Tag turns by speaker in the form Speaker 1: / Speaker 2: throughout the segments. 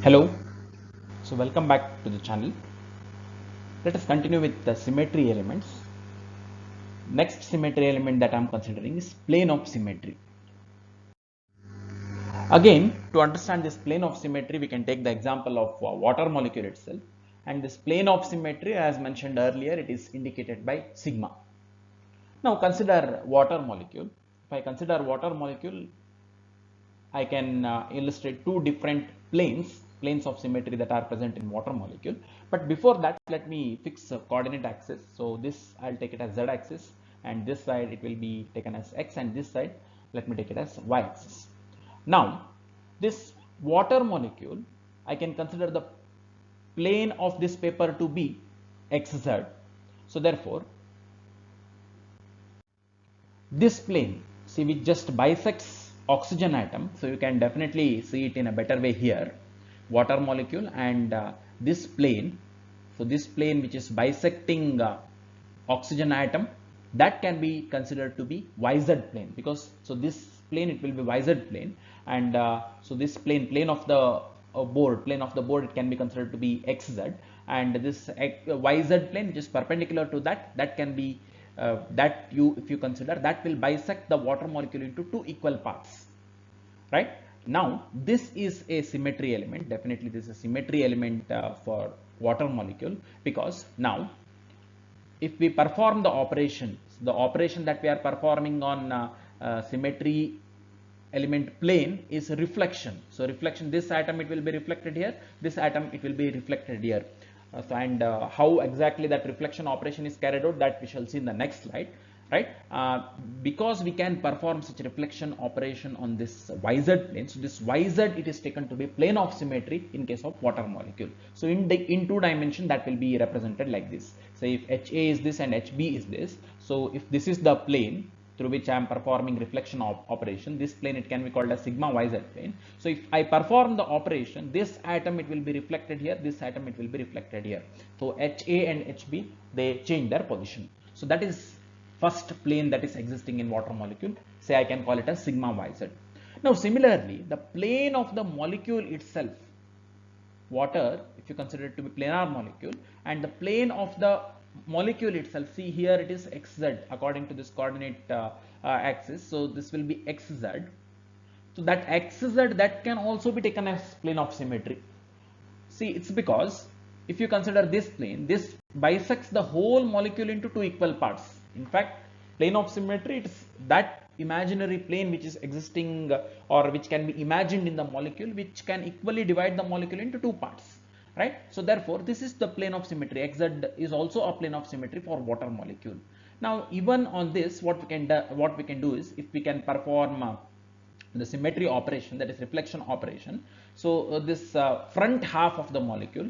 Speaker 1: Hello, so welcome back to the channel. Let us continue with the symmetry elements. Next symmetry element that I am considering is plane of symmetry. Again, to understand this plane of symmetry, we can take the example of water molecule itself. And this plane of symmetry, as mentioned earlier, it is indicated by sigma. Now consider water molecule. If I consider water molecule, I can illustrate two different planes of symmetry that are present in water molecule. But before that, let me fix a coordinate axis. So this I'll take it as z axis, and this side it will be taken as x, and this side let me take it as y axis. Now this water molecule, I can consider the plane of this paper to be xz. So therefore this plane, see, which just bisects oxygen atom, so you can definitely see it in a better way here, water molecule and this plane, so this plane which is bisecting oxygen atom, that can be considered to be YZ plane, because so this plane it will be YZ plane, and so this plane of the board it can be considered to be XZ, and this YZ plane which is perpendicular to that can be if you consider, that will bisect the water molecule into two equal parts, right? Now this is a symmetry element. Definitely this is a symmetry element for water molecule, because now if we perform the operation that we are performing on symmetry element plane is reflection. So reflection, this atom it will be reflected here, this atom it will be reflected here. How exactly that reflection operation is carried out, that we shall see in the next slide, right? Because we can perform such reflection operation on this YZ plane, so this YZ it is taken to be plane of symmetry in case of water molecule. So in two dimension that will be represented like this. So if HA is this and HB is this, so if this is the plane through which I am performing reflection operation, this plane it can be called as sigma YZ plane. So if I perform the operation, this atom it will be reflected here, this atom it will be reflected here. So HA and HB they change their position. So that is first plane that is existing in water molecule. Say I can call it as sigma YZ. Now similarly, the plane of the molecule itself, water, if you consider it to be planar molecule, and the plane of the molecule itself, see here it is xz according to this coordinate axis, so this will be xz. So that xz that can also be taken as plane of symmetry. See, it's because if you consider this plane, this bisects the whole molecule into two equal parts. In fact, plane of symmetry, it's that imaginary plane which is existing or which can be imagined in the molecule, which can equally divide the molecule into two parts, right? So therefore this is the plane of symmetry. Xz is also a plane of symmetry for water molecule. Now even on this, what we can do is, if we can perform the symmetry operation, that is reflection operation, so this front half of the molecule,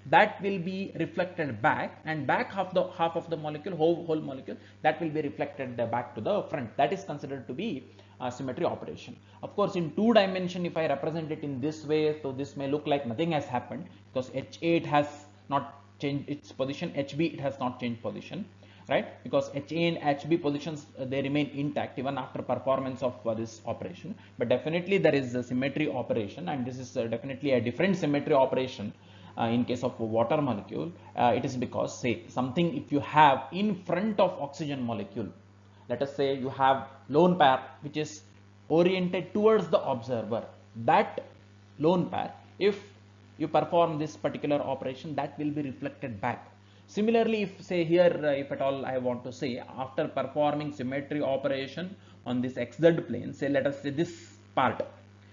Speaker 1: that will be reflected back, and back half of the molecule, whole molecule, that will be reflected back to the front. That is considered to be symmetry operation. Of course in two dimension, if I represent it in this way, so this may look like nothing has happened, because HA it has not changed its position, HB it has not changed position, right? Because HA and HB positions they remain intact even after performance of this operation. But definitely there is a symmetry operation, and this is definitely a different symmetry operation in case of water molecule. It is because, say, something if you have in front of oxygen molecule, let us say you have lone pair which is oriented towards the observer, that lone pair, if you perform this particular operation, that will be reflected back. Similarly, if say here, if at all I want to say, after performing symmetry operation on this xz plane, say let us say this part,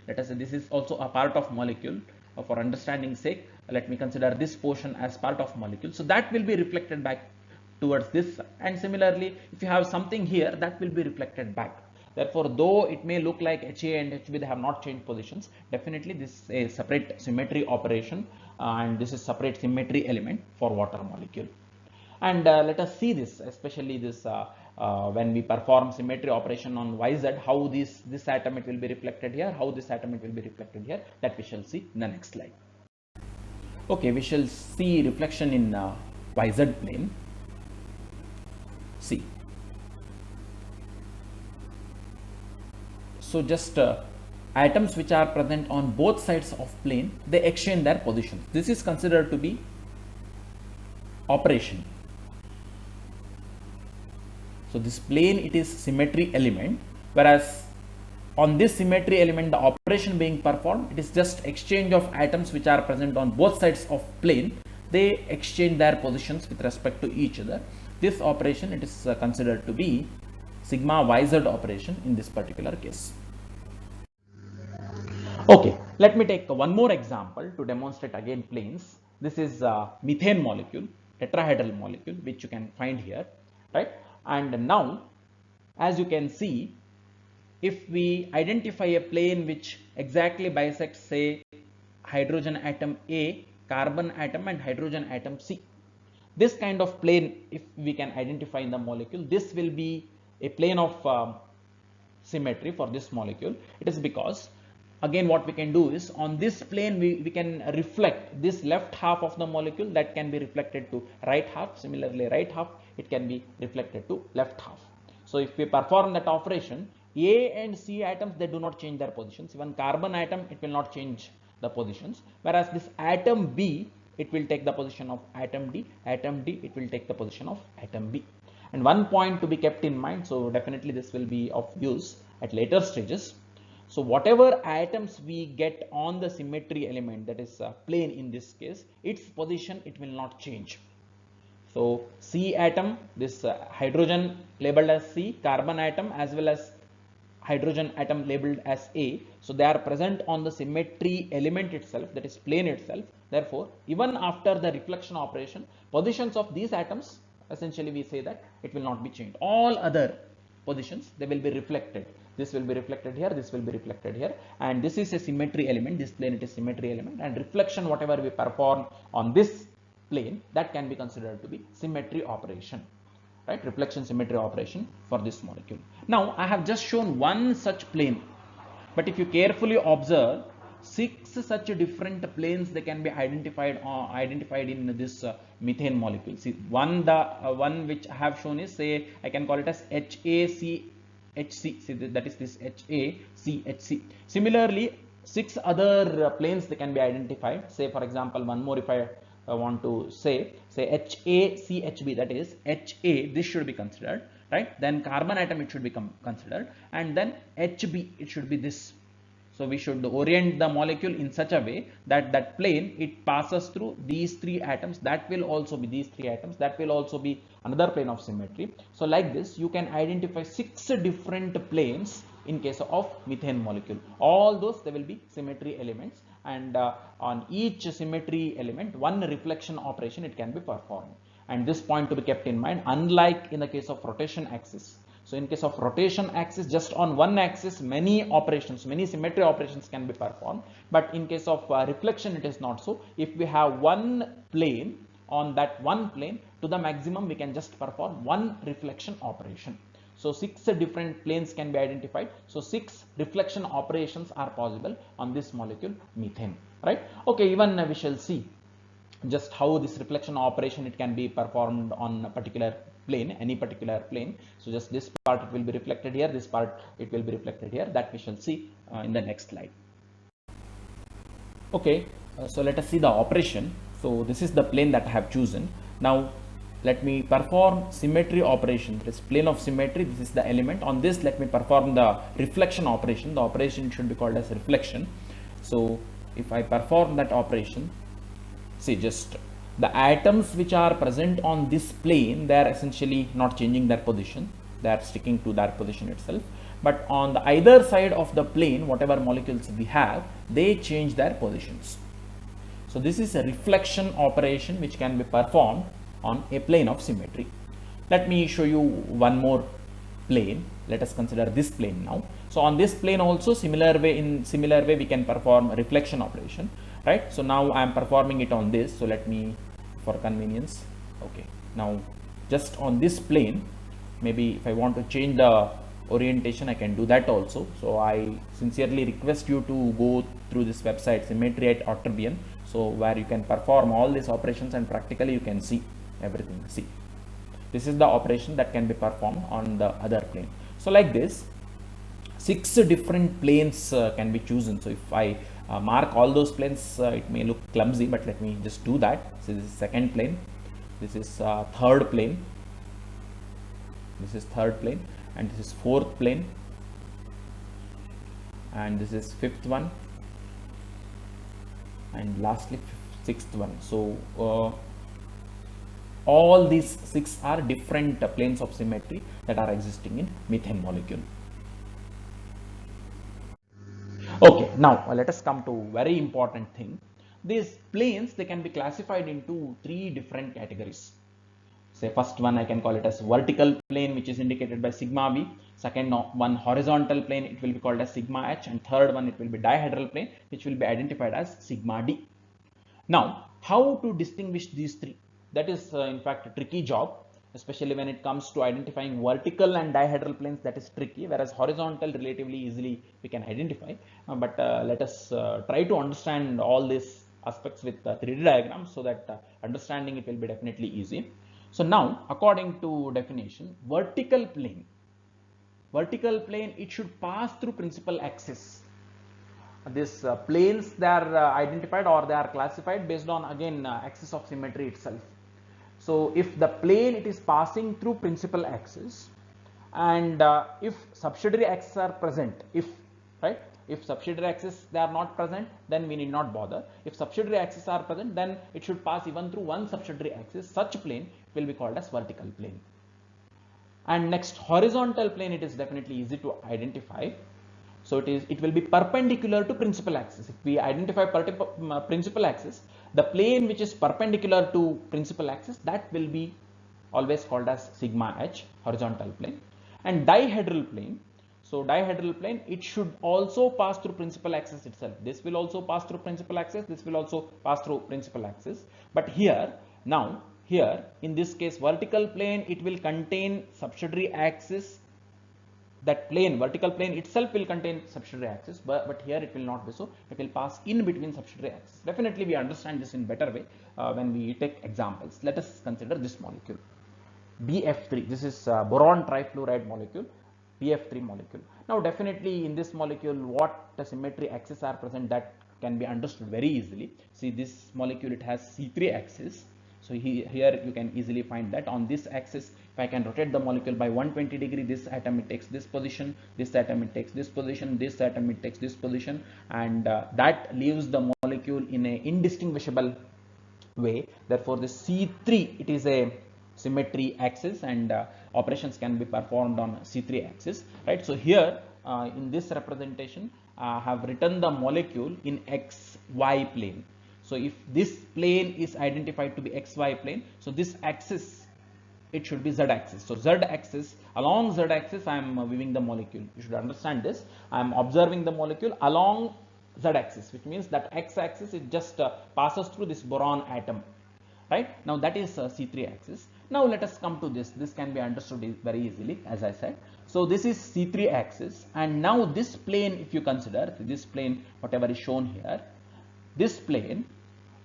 Speaker 1: let us say this is also a part of molecule, for understanding sake, let me consider this portion as part of molecule, so that will be reflected back towards this, and similarly if you have something here, that will be reflected back. Therefore, though it may look like HA and HB they have not changed positions, definitely this is a separate symmetry operation, and this is separate symmetry element for water molecule. And let us see this, especially this when we perform symmetry operation on YZ, how this atom it will be reflected here, how this atom it will be reflected here, that we shall see in the next slide. Okay, we shall see reflection in YZ plane. See, so just atoms which are present on both sides of plane, they exchange their positions. This is considered to be operation. So this plane, it is symmetry element, whereas on this symmetry element, the operation being performed, it is just exchange of atoms which are present on both sides of plane. They exchange their positions with respect to each other. This operation, it is considered to be sigma yz operation in this particular case. Okay, let me take one more example to demonstrate again planes. This is methane molecule, tetrahedral molecule, which you can find here, right? And now, as you can see, if we identify a plane which exactly bisects, say, hydrogen atom A, carbon atom and hydrogen atom C, this kind of plane, if we can identify in the molecule, this will be a plane of symmetry for this molecule. It is because, again, what we can do is, on this plane we can reflect this left half of the molecule, that can be reflected to right half. Similarly, right half, it can be reflected to left half. So if we perform that operation, A and C atoms, they do not change their positions. Even carbon atom, it will not change the positions, whereas this atom B, it will take the position of atom D, it will take the position of atom B. And one point to be kept in mind, so definitely this will be of use at later stages. So whatever atoms we get on the symmetry element, that is plane in this case, its position, it will not change. So C atom, this hydrogen labeled as C, carbon atom as well as hydrogen atom labeled as A. So they are present on the symmetry element itself, that is plane itself. Therefore, even after the reflection operation, positions of these atoms, essentially we say that it will not be changed. All other positions, they will be reflected. This will be reflected here, this will be reflected here, and this is a symmetry element. This plane, it is symmetry element, and reflection, whatever we perform on this plane, that can be considered to be symmetry operation, right? Reflection symmetry operation for this molecule. Now I have just shown one such plane, but if you carefully observe, 6 such different planes, they can be identified in this methane molecule. See, one which I have shown is, say, I can call it as HACHC. See, that is this HACHC. Similarly, 6 other planes, they can be identified. Say, for example, one more, if I want to say HACHB, that is HA, this should be considered, right? Then carbon atom, it should become considered, and then HB, it should be this. So we should orient the molecule in such a way that that plane, it passes through these 3 atoms. That will also be these 3 atoms. That will also be another plane of symmetry. So like this, you can identify 6 different planes in case of methane molecule. All those, they will be symmetry elements, and on each symmetry element, one reflection operation, it can be performed. And this point to be kept in mind, unlike in the case of rotation axis. So in case of rotation axis, just on one axis, many operations, many symmetry operations can be performed. But in case of reflection, it is not so. If we have one plane, on that one plane, to the maximum, we can just perform one reflection operation. So 6 different planes can be identified. So 6 reflection operations are possible on this molecule methane, right? Okay, even we shall see just how this reflection operation, it can be performed on a particular plane, any particular plane. So just this part, it will be reflected here, this part, it will be reflected here. That we shall see in the next slide. Okay, so let us see the operation. So this is the plane that I have chosen. Now let me perform symmetry operation. This plane of symmetry, this is the element. On this, let me perform the reflection operation. The operation should be called as reflection. So if I perform that operation, see, just the atoms which are present on this plane, they are essentially not changing their position. They are sticking to their position itself. But on the either side of the plane, whatever molecules we have, they change their positions. So this is a reflection operation which can be performed on a plane of symmetry. Let me show you one more plane. Let us consider this plane now. So on this plane also, in similar way we can perform a reflection operation, right? So now I am performing it on this. So let me, for convenience, okay, now just on this plane, maybe if I want to change the orientation, I can do that also. So I sincerely request you to go through this website, Symmetry@Otterbian, so where you can perform all these operations and practically you can see everything. See, this is the operation that can be performed on the other plane. So like this, 6 different planes can be chosen. So if I mark all those planes, it may look clumsy, but let me just do that. So this is second plane, this is third plane, this is third plane, and this is fourth plane, and this is fifth one, and lastly sixth one. So all these 6 are different planes of symmetry that are existing in methane molecule. Okay, now let us come to very important thing. These planes, they can be classified into 3 different categories. Say first one I can call it as vertical plane, which is indicated by sigma v. Second one horizontal plane, it will be called as sigma h, and third one it will be dihedral plane, which will be identified as sigma d. Now how to distinguish these 3? That is in fact a tricky job, especially when it comes to identifying vertical and dihedral planes. That is tricky, whereas horizontal relatively easily we can identify. But let us try to understand all these aspects with 3D diagrams, so that understanding it will be definitely easy. So now, according to definition, vertical plane, it should pass through principal axis. These planes, they are identified or they are classified based on again axis of symmetry itself. So if the plane it is passing through principal axis, and if subsidiary axes are present, if subsidiary axes they are not present, then we need not bother. If subsidiary axes are present, then it should pass even through one subsidiary axis. Such plane will be called as vertical plane. And next, horizontal plane, it is definitely easy to identify. So it will be perpendicular to principal axis. If we identify principal axis, the plane which is perpendicular to principal axis, that will be always called as sigma h, horizontal plane. And dihedral plane, so dihedral plane, it should also pass through principal axis itself. This will also pass through principal axis, this will also pass through principal axis. But here in this case, vertical plane, it will contain subsidiary axis. That plane, vertical plane itself will contain subsidiary axis, but here it will not be so. It will pass in between subsidiary axis. Definitely we understand this in better way when we take examples. Let us consider this molecule, BF3. This is boron trifluoride molecule, BF3 molecule. Now definitely in this molecule, what the symmetry axes are present, that can be understood very easily. See, this molecule, it has C3 axis. So here you can easily find that on this axis, if I can rotate the molecule by 120 degree, this atom it takes this position, this atom it takes this position, this atom it takes this position, and that leaves the molecule in a indistinguishable way. Therefore this C3, it is a symmetry axis, and operations can be performed on C3 axis, right? So here in this representation, I have written the molecule in XY plane. So if this plane is identified to be XY plane, so this axis, it should be Z axis. So Z axis, along Z axis, I am viewing the molecule. You should understand this. I am observing the molecule along Z axis, which means that X axis, it just passes through this boron atom, right? Now that is C3 axis. Now let us come to this. This can be understood very easily, as I said. So this is C3 axis, and now this plane, if you consider this plane, whatever is shown here, this plane,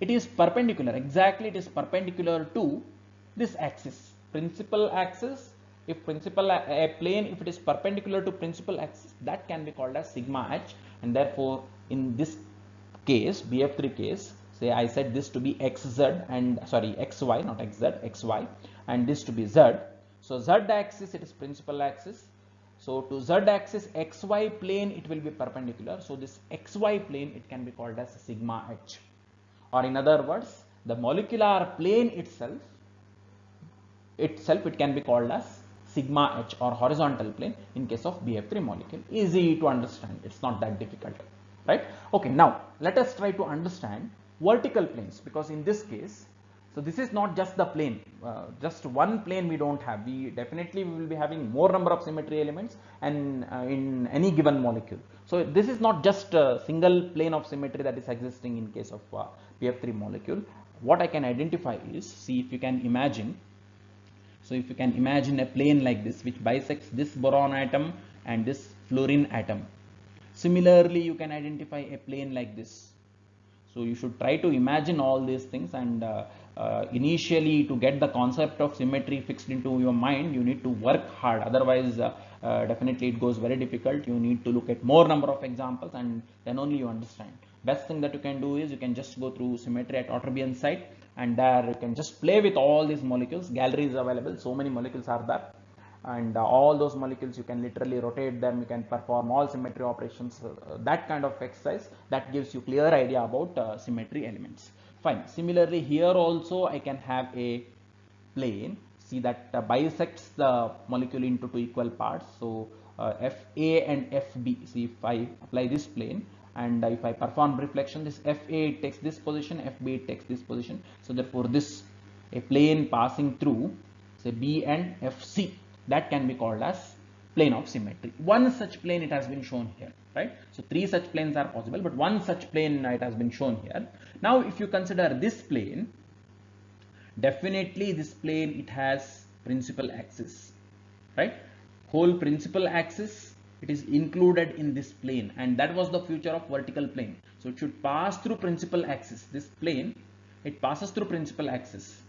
Speaker 1: it is perpendicular, exactly it is perpendicular to this axis, principal axis. If principal a plane, if it is perpendicular to principal axis, that can be called as sigma h, and therefore in this case, BF3 case, say I said this to be xz, and sorry, xy, not xz, xy, and this to be z. So z axis, it is principal axis. So to z axis, xy plane, it will be perpendicular. So this xy plane, it can be called as sigma h. Or in other words, the molecular plane itself it can be called as sigma h, or horizontal plane in case of BF3 molecule. Easy to understand, it's not that difficult, right? Okay, now let us try to understand vertical planes, because in this case, so this is not just the plane, just one plane we don't have. We definitely will be having more number of symmetry elements, and in any given molecule. So this is not just a single plane of symmetry that is existing in case of BF3 molecule. What I can identify is, see if you can imagine. So if you can imagine a plane like this, which bisects this boron atom and this fluorine atom. Similarly, you can identify a plane like this. So you should try to imagine all these things, and initially, to get the concept of symmetry fixed into your mind, you need to work hard. Otherwise, definitely it goes very difficult. You need to look at more number of examples, and then only you understand. Best thing that you can do is you can just go through Symmetry at Otterbein site, and there you can just play with all these molecules. Gallery is available, so many molecules are there, and all those molecules you can literally rotate them, you can perform all symmetry operations, that kind of exercise that gives you clear idea about symmetry elements. Fine. Similarly, here also I can have a plane, see that bisects the molecule into two equal parts. So FA and FB, see if I apply this plane, and if I perform reflection, this FA takes this position, FB takes this position. So therefore this a plane passing through say B and FC, that can be called as plane of symmetry. One such plane it has been shown here, right? So three such planes are possible, but one such plane it has been shown here. Now if you consider this plane, definitely this plane it has principal axis, right? Whole principal axis it is included in this plane, and that was the future of vertical plane. So it should pass through principal axis. This plane it passes through principal axis.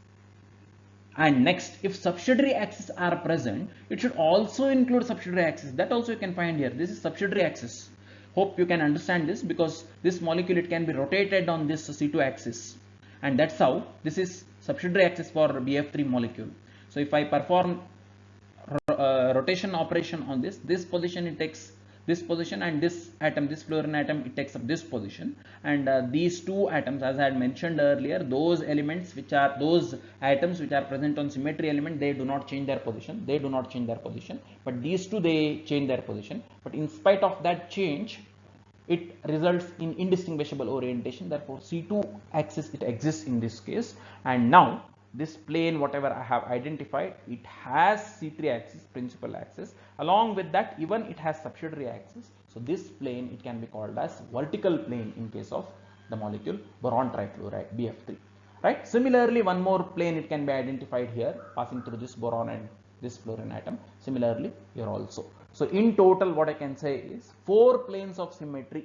Speaker 1: And next, if subsidiary axes are present, it should also include subsidiary axis. That also you can find here. This is subsidiary axis. Hope you can understand this, because this molecule it can be rotated on this C2 axis, and that's how this is subsidiary axis for BF3 molecule. So if I perform rotation operation on this position it takes this position, and this atom, this fluorine atom, it takes up this position, and these two atoms, as I had mentioned earlier, those elements which are those atoms which are present on symmetry element, they do not change their position, but these two they change their position. But in spite of that change, it results in indistinguishable orientation. Therefore C2 axis it exists in this case. And now this plane whatever I have identified, it has C3 axis, principal axis. Along with that, even it has subsidiary axis. So this plane it can be called as vertical plane in case of the molecule boron trifluoride BF3, right? Similarly, one more plane it can be identified here, passing through this boron and this fluorine atom. Similarly here also. So in total what I can say is 4 planes of symmetry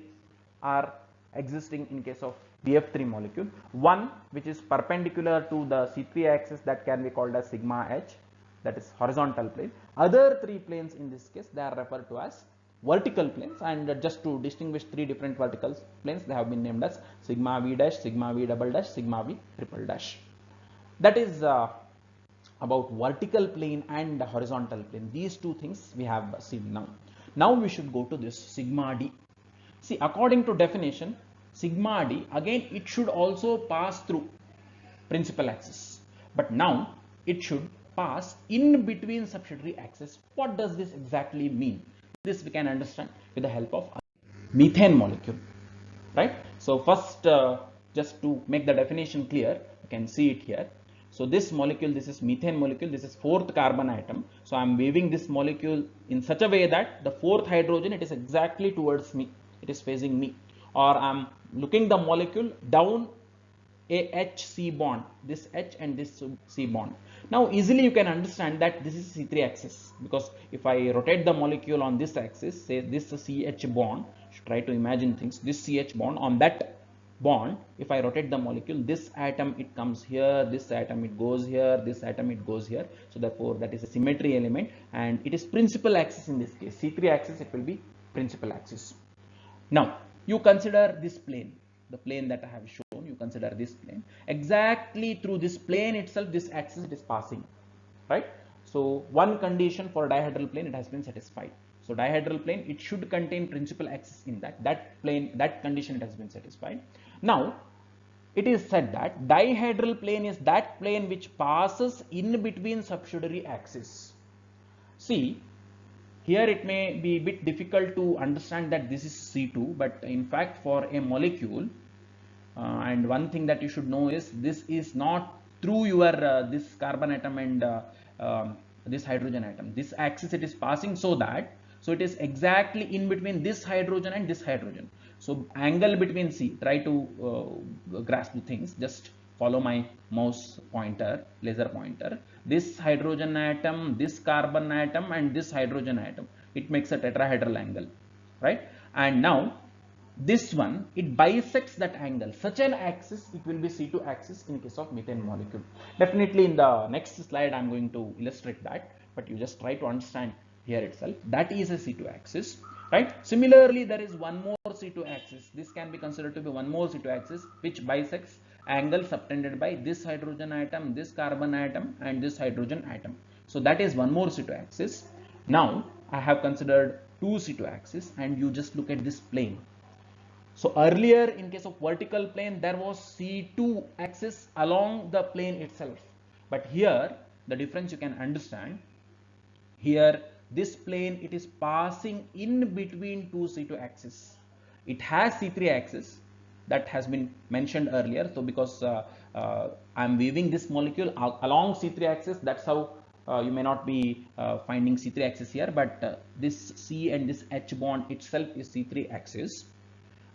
Speaker 1: are existing in case of BF3 molecule. One which is perpendicular to the C3 axis, that can be called as sigma h, that is horizontal plane. Other 3 planes in this case they are referred to as vertical planes, and just to distinguish 3 different vertical planes, they have been named as sigma v dash, sigma v double dash, sigma v triple dash. That is about vertical plane and horizontal plane. These 2 things we have seen now. Now we should go to this sigma d. See, according to definition, sigma d, again it should also pass through principal axis, but now it should pass in between subsidiary axis. What does this exactly mean? This we can understand with the help of methane molecule, right? So first, just to make the definition clear, you can see it here. So this molecule, this is methane molecule, this is 4th carbon atom. So I am waving this molecule in such a way that the 4th hydrogen, it is exactly towards me, it is facing me, or I am looking the molecule down a HC bond, this H and this C bond. Now easily you can understand that this is C3 axis, because if I rotate the molecule on this axis, say this CH bond, try to imagine things, this CH bond, on that bond if I rotate the molecule, this atom it comes here, this atom it goes here, this atom it goes here. So therefore that is a symmetry element, and it is principal axis in this case. C3 axis it will be principal axis. Now you consider this plane, the plane that I have shown, you consider this plane. Exactly through this plane itself, this axis it is passing, right? So one condition for dihedral plane it has been satisfied. So dihedral plane it should contain principal axis in that plane, that condition it has been satisfied. Now it is said that dihedral plane is that plane which passes in between subsidiary axis. See, here it may be a bit difficult to understand that this is C2, but in fact for a molecule, and one thing that you should know is this is not through your this carbon atom and this hydrogen atom. This axis it is passing so it is exactly in between this hydrogen and this hydrogen. So angle between C, try to grasp the things, just follow my mouse pointer, laser pointer. This hydrogen atom, this carbon atom and this hydrogen atom, it makes a tetrahedral angle, right? And now this one, it bisects that angle. Such an axis, it will be C2 axis in case of methane molecule. Definitely in the next slide, I'm going to illustrate that, but you just try to understand here itself. That is a C2 axis, right? Similarly, there is one more C2 axis. This can be considered to be one more C2 axis, which bisects angle subtended by this hydrogen atom, this carbon atom, and this hydrogen atom. So that is one more C2 axis. Now, I have considered two C2 axis, and you just look at this plane. So earlier, in case of vertical plane, there was C2 axis along the plane itself. But here, the difference you can understand. Here, this plane, it is passing in between two C2 axes. It has C3 axis that has been mentioned earlier. So because I'm weaving this molecule along C3 axis, that's how you may not be finding C3 axis here. But this C and this H bond itself is C3 axis.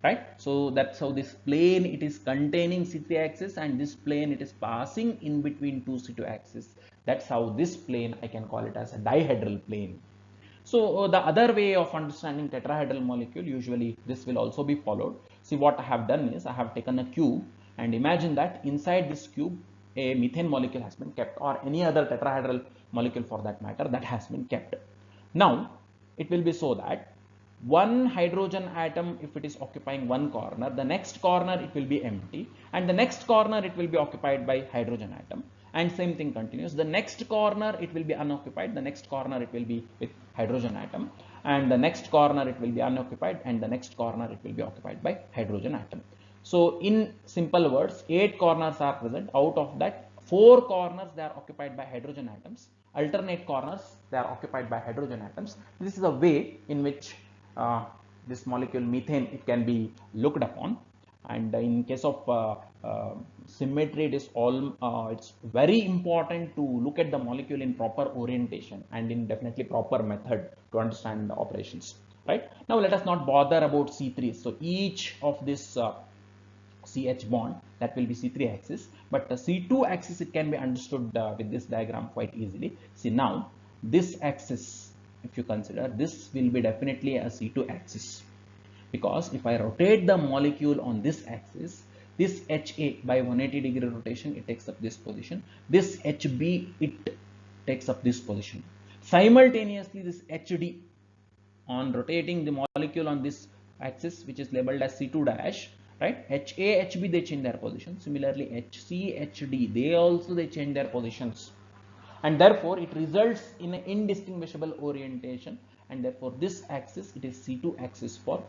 Speaker 1: Right, so that's how this plane, it is containing C3 axis, and this plane, it is passing in between two C2 axis. That's how this plane, I can call it as a dihedral plane. So the other way of understanding tetrahedral molecule, usually this will also be followed. See, what I have done is I have taken a cube, and imagine that inside this cube a methane molecule has been kept, or any other tetrahedral molecule for that matter, that has been kept. Now it will be so that one hydrogen atom, if it is occupying one corner, the next corner it will be empty, and the next corner it will be occupied by hydrogen atom, and same thing continues. The next corner it will be unoccupied, the next corner it will be with hydrogen atom, and the next corner it will be unoccupied, and the next corner it will be occupied by hydrogen atom. So in simple words, 8 corners are present. Out of that, 4 corners they are occupied by hydrogen atoms. Alternate corners they are occupied by hydrogen atoms. This is a way in which this molecule methane, it can be looked upon. And in case of symmetry, it is it's very important to look at the molecule in proper orientation and in definitely proper method to understand the operations. Right, now let us not bother about C3. So each of this CH bond, that will be C3 axis, but the C2 axis, it can be understood with this diagram quite easily. See, now this axis, if you consider, this will be definitely a C2 axis, because if I rotate the molecule on this axis, this HA by 180-degree rotation, it takes up this position. This HB, it takes up this position. Simultaneously, this HD, on rotating the molecule on this axis, which is labeled as C2 dash, right? HA, HB, they change their position. Similarly, HC, HD, they change their positions. And therefore it results in an indistinguishable orientation, and therefore this axis, it is C2 axis for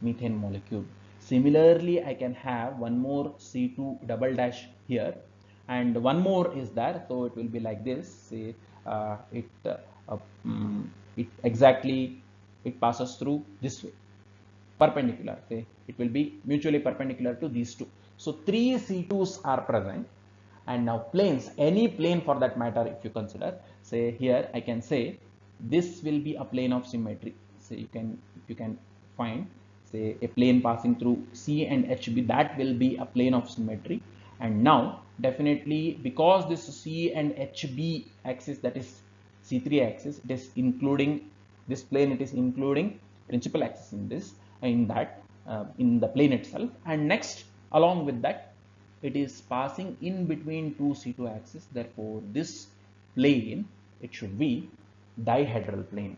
Speaker 1: methane molecule. Similarly, I can have one more C2 double dash here, and one more is there, so it will be like this. Say it passes through this way, perpendicular. Say it will be mutually perpendicular to these two. So 3 C2s are present. And now planes, any plane for that matter, if you consider, say here I can say this will be a plane of symmetry. So you can find, say, a plane passing through C and HB, that will be a plane of symmetry. And now definitely, because this C and HB axis, that is C3 axis, it is including this plane, it is including principal axis in this, in the plane itself. And next, along with that, it is passing in between two C2 axes. Therefore this plane, it should be dihedral plane.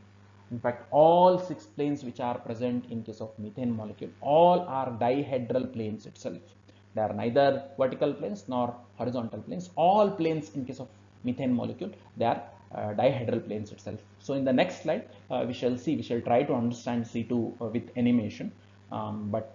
Speaker 1: In fact, all 6 planes which are present in case of methane molecule, all are dihedral planes itself. They are neither vertical planes nor horizontal planes. All planes in case of methane molecule, they are dihedral planes itself. So in the next slide, we shall try to understand C2 with animation. What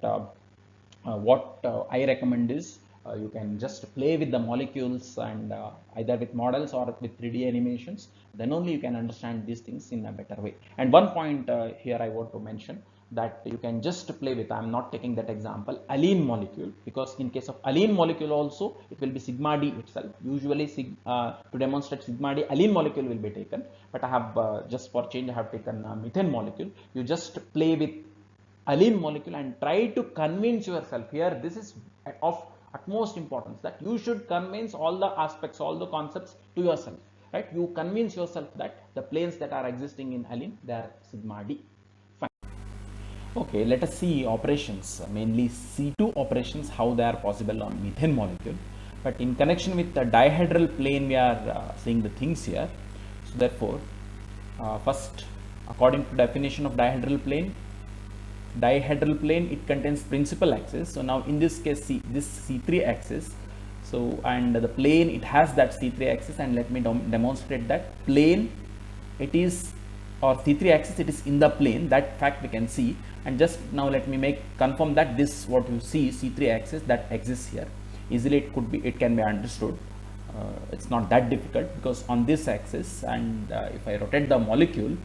Speaker 1: I recommend is, you can just play with the molecules, and either with models or with 3D animations, then only you can understand these things in a better way. And one point here I want to mention, that you can just play with, I'm not taking that example, alene molecule, because in case of alene molecule also, it will be sigma D itself. Usually to demonstrate sigma D, alene molecule will be taken, but I have just for change, I have taken methane molecule. You just play with alene molecule and try to convince yourself. Here this is of utmost importance, that you should convince all the aspects, all the concepts to yourself, right? You convince yourself that the planes that are existing in alene, they are sigma D. Fine. Okay, let us see operations, mainly C2 operations, how they are possible on methane molecule. But in connection with the dihedral plane, we are seeing the things here. So therefore, first, according to definition of dihedral plane, it contains principal axis. So now in this case, this C3 axis. So and the plane, it has that C3 axis, and let me demonstrate that plane, it is, or C3 axis, it is in the plane. That fact we can see. And just now let me confirm that this, what you see, C3 axis, that exists here. Easily it can be understood. It's not that difficult, because on this axis, and if I rotate the molecule,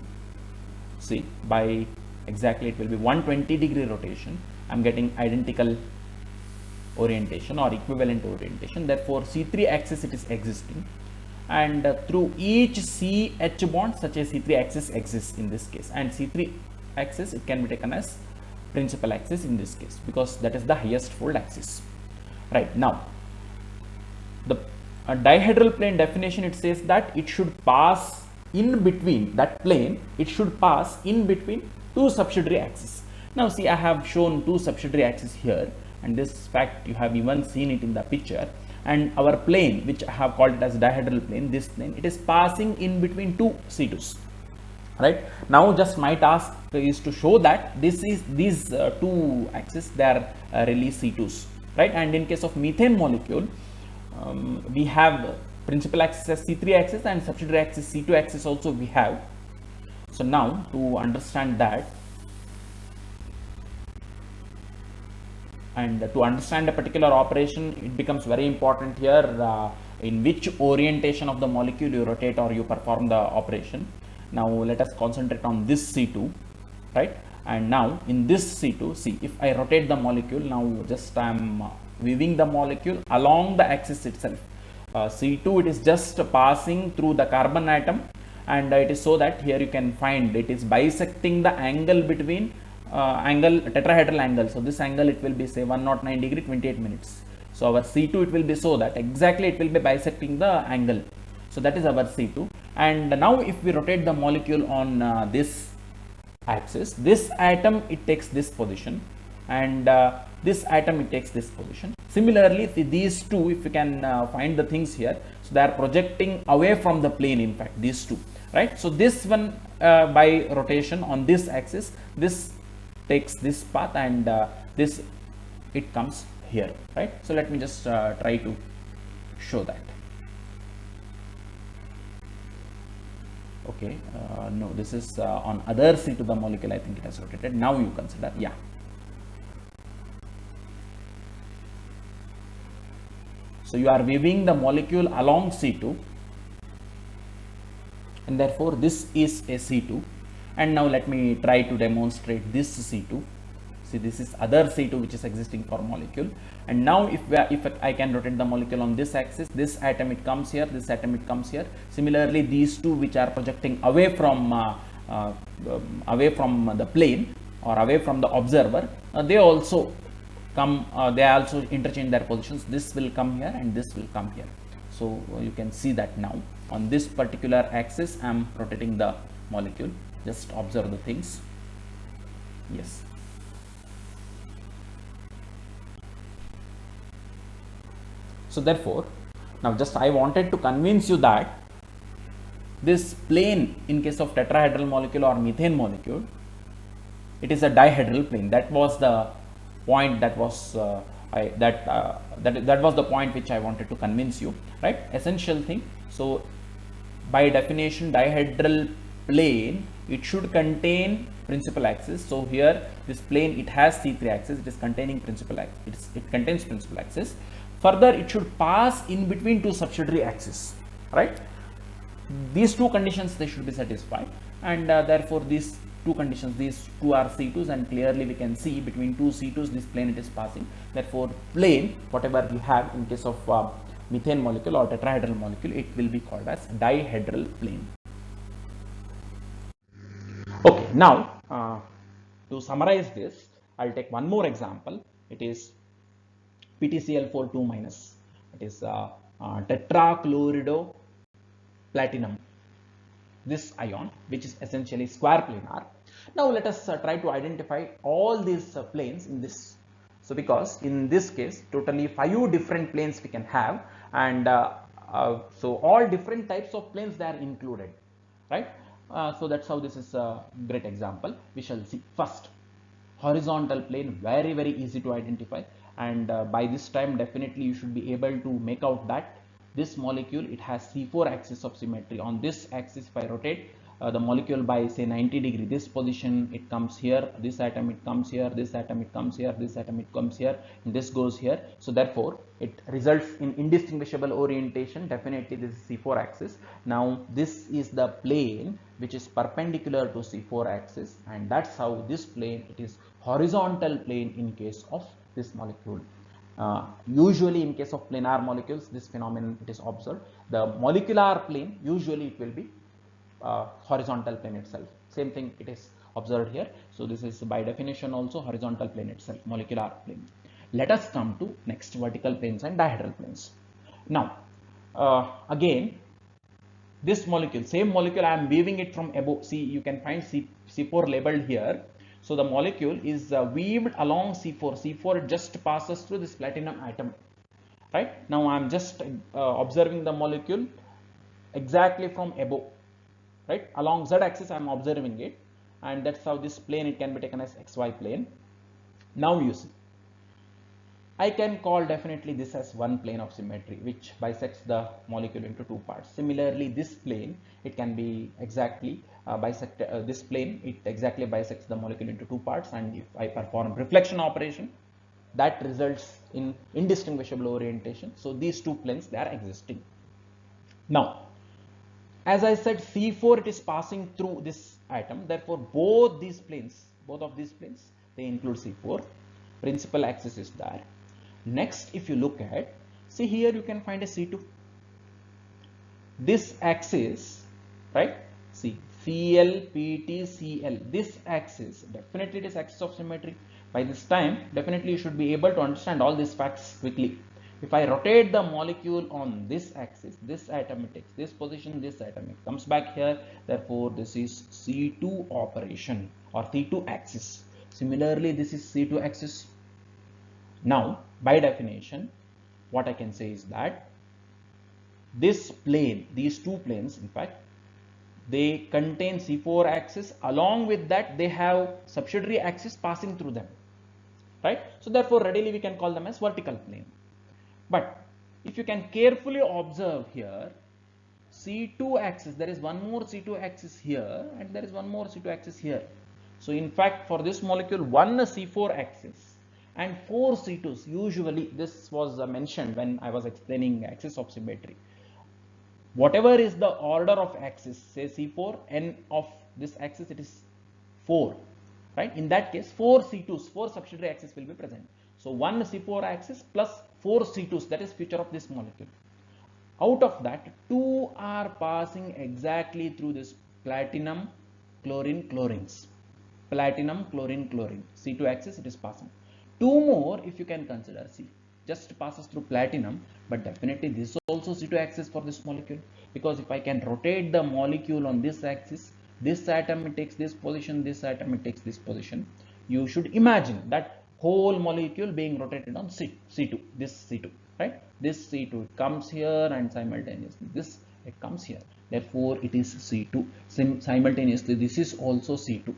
Speaker 1: see, by exactly it will be 120-degree rotation, I'm getting identical orientation or equivalent orientation. Therefore C3 axis, it is existing, and through each CH bond such a C3 axis exists in this case, and C3 axis, it can be taken as principal axis in this case, because that is the highest fold axis. Right, now the dihedral plane definition, it says that it should pass in between that plane, it should pass in between two subsidiary axes. Now see, I have shown two subsidiary axes here, and this fact you have even seen it in the picture. And our plane, which I have called it as dihedral plane, this plane, it is passing in between two C2s. Right, now just my task is to show that these two axes, they are really C2s. Right, and in case of methane molecule, we have principal axis as C3 axis, and subsidiary axis C2 axis also we have. So now to understand that, and to understand a particular operation, it becomes very important here in which orientation of the molecule you rotate or you perform the operation. Now let us concentrate on this C2, right? And now in this C2, see, if I rotate the molecule, now just I am weaving the molecule along the axis itself. C2, it is just passing through the carbon atom, and it is so that here you can find it is bisecting the angle between tetrahedral angle. So this angle, it will be say 109 degree 28 minutes. So our C2, it will be so that exactly it will be bisecting the angle. So that is our C2. And now if we rotate the molecule on this axis, this atom, it takes this position, and this atom, it takes this position. Similarly, these two, if you can find the things here, so they are projecting away from the plane, in fact, these two, right? So this one, by rotation on this axis, this takes this path, and this, it comes here, right? So let me just try to show that. Okay, no, this is on other C to the molecule, I think it has rotated. Now you consider, yeah. So you are weaving the molecule along C2, and therefore this is a C2. And now let me try to demonstrate this C2. See, this is other C2 which is existing for molecule. And now if I can rotate the molecule on this axis, this atom, it comes here, this atom, it comes here. Similarly, these two which are projecting away from the plane or away from the observer, they also come, they also interchange their positions. This will come here and this will come here. So you can see that now on this particular axis, I am rotating the molecule. Just observe the things. Yes. So therefore, now just I wanted to convince you that this plane, in case of tetrahedral molecule or methane molecule, it is a dihedral plane. That was the point that was that was the point which I wanted to convince you, right? Essential thing. So by definition, dihedral plane, it should contain principal axis. So here this plane, it has C3 axis, it is containing principal axis, it contains principal axis. Further, it should pass in between two subsidiary axes, right? These two conditions, they should be satisfied, and therefore these two conditions, these two are C2s, and clearly we can see between two C2s this plane, it is passing. Therefore plane, whatever we have in case of methane molecule or tetrahedral molecule, it will be called as dihedral plane. Okay, now to summarize this, I'll take one more example. It is PTCl4 2-. It is tetrachlorido platinum, this ion, which is essentially square planar. Now let us try to identify all these planes in this. So because in this case totally 5 different planes we can have, and so all different types of planes they are included, right? So that's how this is a great example. We shall see first horizontal plane, very easy to identify, and by this time definitely you should be able to make out that this molecule, it has C4 axis of symmetry. On this axis, if I rotate the molecule by say 90 degree, this position it comes here, this atom it comes here, this atom it comes here, this atom it comes here, and this goes here. So therefore it results in indistinguishable orientation. Definitely this is C4 axis. Now this is the plane which is perpendicular to C4 axis, and that's how this plane, it is horizontal plane in case of this molecule. Usually in case of planar molecules, this phenomenon it is observed. The molecular plane, usually it will be horizontal plane itself. Same thing it is observed here. So this is by definition also horizontal plane itself, molecular plane. Let us come to next, vertical planes and dihedral planes. Now again this molecule, same molecule, I am weaving it from above. See, you can find C4 labeled here. So the molecule is weaved along C4. C4 just passes through this platinum atom, right? Now I am just observing the molecule exactly from above, right? Along Z axis I am observing it, and that's how this plane, it can be taken as XY plane. Now you see, I can call definitely this as one plane of symmetry which bisects the molecule into two parts. Similarly, this plane, it can be exactly this plane, it exactly bisects the molecule into two parts, and if I perform reflection operation, that results in indistinguishable orientation. So these two planes, they are existing. Now as I said, C4 it is passing through this atom, therefore both of these planes, they include C4. Principal axis is there. Next, if you look at, see here you can find a C2. This axis, right? See, Cl, Pt, Cl. This axis, definitely it is axis of symmetry. By this time, definitely you should be able to understand all these facts quickly. If I rotate the molecule on this axis, this atom it takes this position, this atom it comes back here. Therefore, this is C2 operation or C2 axis. Similarly, this is C2 axis. Now, by definition, what I can say is that this plane, these two planes, in fact, they contain C4 axis. Along with that, they have subsidiary axis passing through them, right? So therefore, readily we can call them as vertical plane. But if you can carefully observe here, C2 axis, there is one more C2 axis here, and there is one more C2 axis here. So in fact, for this molecule, one C4 axis and 4 C2s. Usually this was mentioned when I was explaining axis of symmetry. Whatever is the order of axis, say C4, n of this axis, it is 4, right? In that case, 4 C2s, 4 subsidiary axis will be present. So one C4 axis plus 4 C2s, that is feature of this molecule. Out of that, 2 are passing exactly through this platinum, chlorine, chlorines. Platinum, chlorine, chlorine. C2 axis, it is passing. 2 more, if you can consider, see, just passes through platinum, but definitely this is also C2 axis for this molecule, because if I can rotate the molecule on this axis, this atom it takes this position, this atom it takes this position. You should imagine that whole molecule being rotated on C2, this C2, right? This C2 it comes here, and simultaneously this it comes here. Therefore, it is C2. Simultaneously, this is also C2.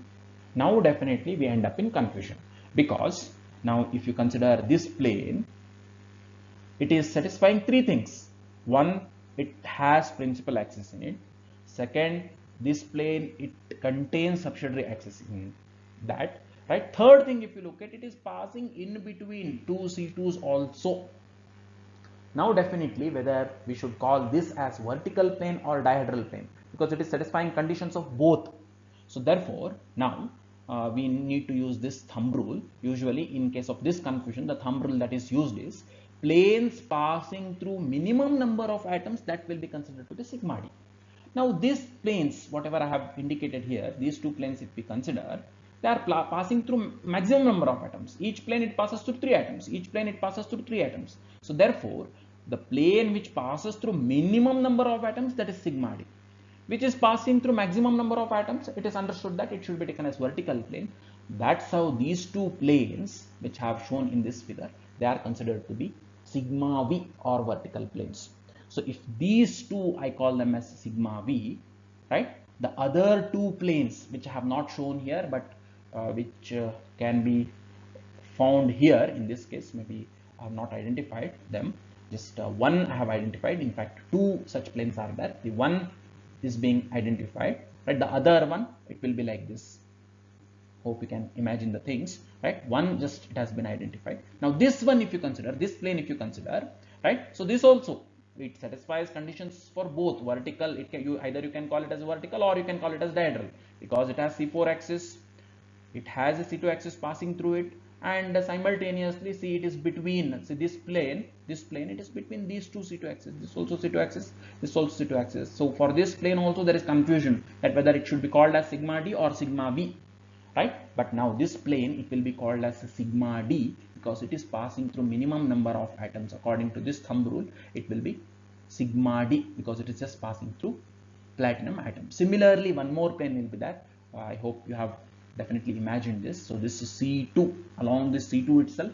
Speaker 1: Now, definitely we end up in confusion, because now if you consider this plane, it is satisfying 3 things. One, it has principal axis in it. Second, this plane, it contains subsidiary axis in that, right? Third thing, if you look at it, is passing in between 2 C2s also. Now definitely whether we should call this as vertical plane or dihedral plane, because it is satisfying conditions of both. So therefore now we need to use this thumb rule. Usually in case of this confusion, the thumb rule that is used is planes passing through minimum number of atoms, that will be considered to be sigma d. Now these planes, whatever I have indicated here, these two planes if we consider, they are passing through maximum number of atoms. Each plane it passes through 3 atoms. Each plane it passes through 3 atoms. So therefore, the plane which passes through minimum number of atoms, that is sigma d. which is passing through maximum number of atoms, it is understood that it should be taken as vertical plane. That's how these two planes which have shown in this figure, they are considered to be sigma v or vertical planes. So if these two I call them as sigma v, right? The other two planes which I have not shown here, but which can be found here in this case, maybe I have not identified them, just one I have identified. In fact, two such planes are there. The one is being identified, right? The other one, it will be like this. Hope you can imagine the things, right? One just it has been identified. Now this one, if you consider this plane, if you consider, right? So this also, it satisfies conditions for both vertical. It can, either you can call it as vertical or you can call it as diagonal, because it has C4 axis, it has a C2 axis passing through it, and simultaneously see it is between, see this plane it is between these two C2 axes. This also C2 axis, this also C2 axis. So for this plane also there is confusion that whether it should be called as sigma d or sigma v, right? But now this plane, it will be called as sigma d because it is passing through minimum number of atoms. According to this thumb rule, it will be sigma d because it is just passing through platinum atom. Similarly, one more plane will be there. I hope you have definitely imagined this. So this is C2. Along this C2 itself,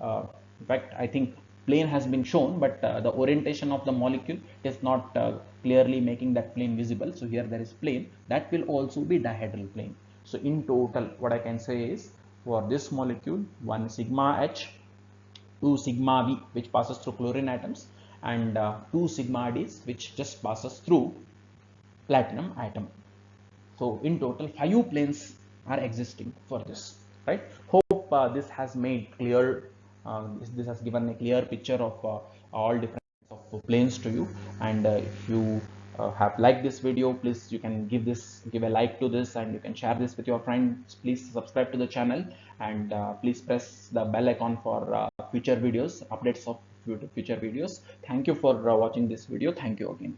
Speaker 1: in fact, I think plane has been shown, but the orientation of the molecule is not clearly making that plane visible. So here there is plane that will also be dihedral plane. So in total, what I can say is, for this molecule, 1 sigma H, 2 sigma V, which passes through chlorine atoms, and 2 sigma Ds, which just passes through platinum atom. So in total, 5 planes are existing for this, right? Hope this has made clear, this has given a clear picture of all different of planes to you. And if you have liked this video, please you can give a like to this, and you can share this with your friends. Please subscribe to the channel, and please press the bell icon for future videos, updates of future videos. Thank you for watching this video. Thank you again.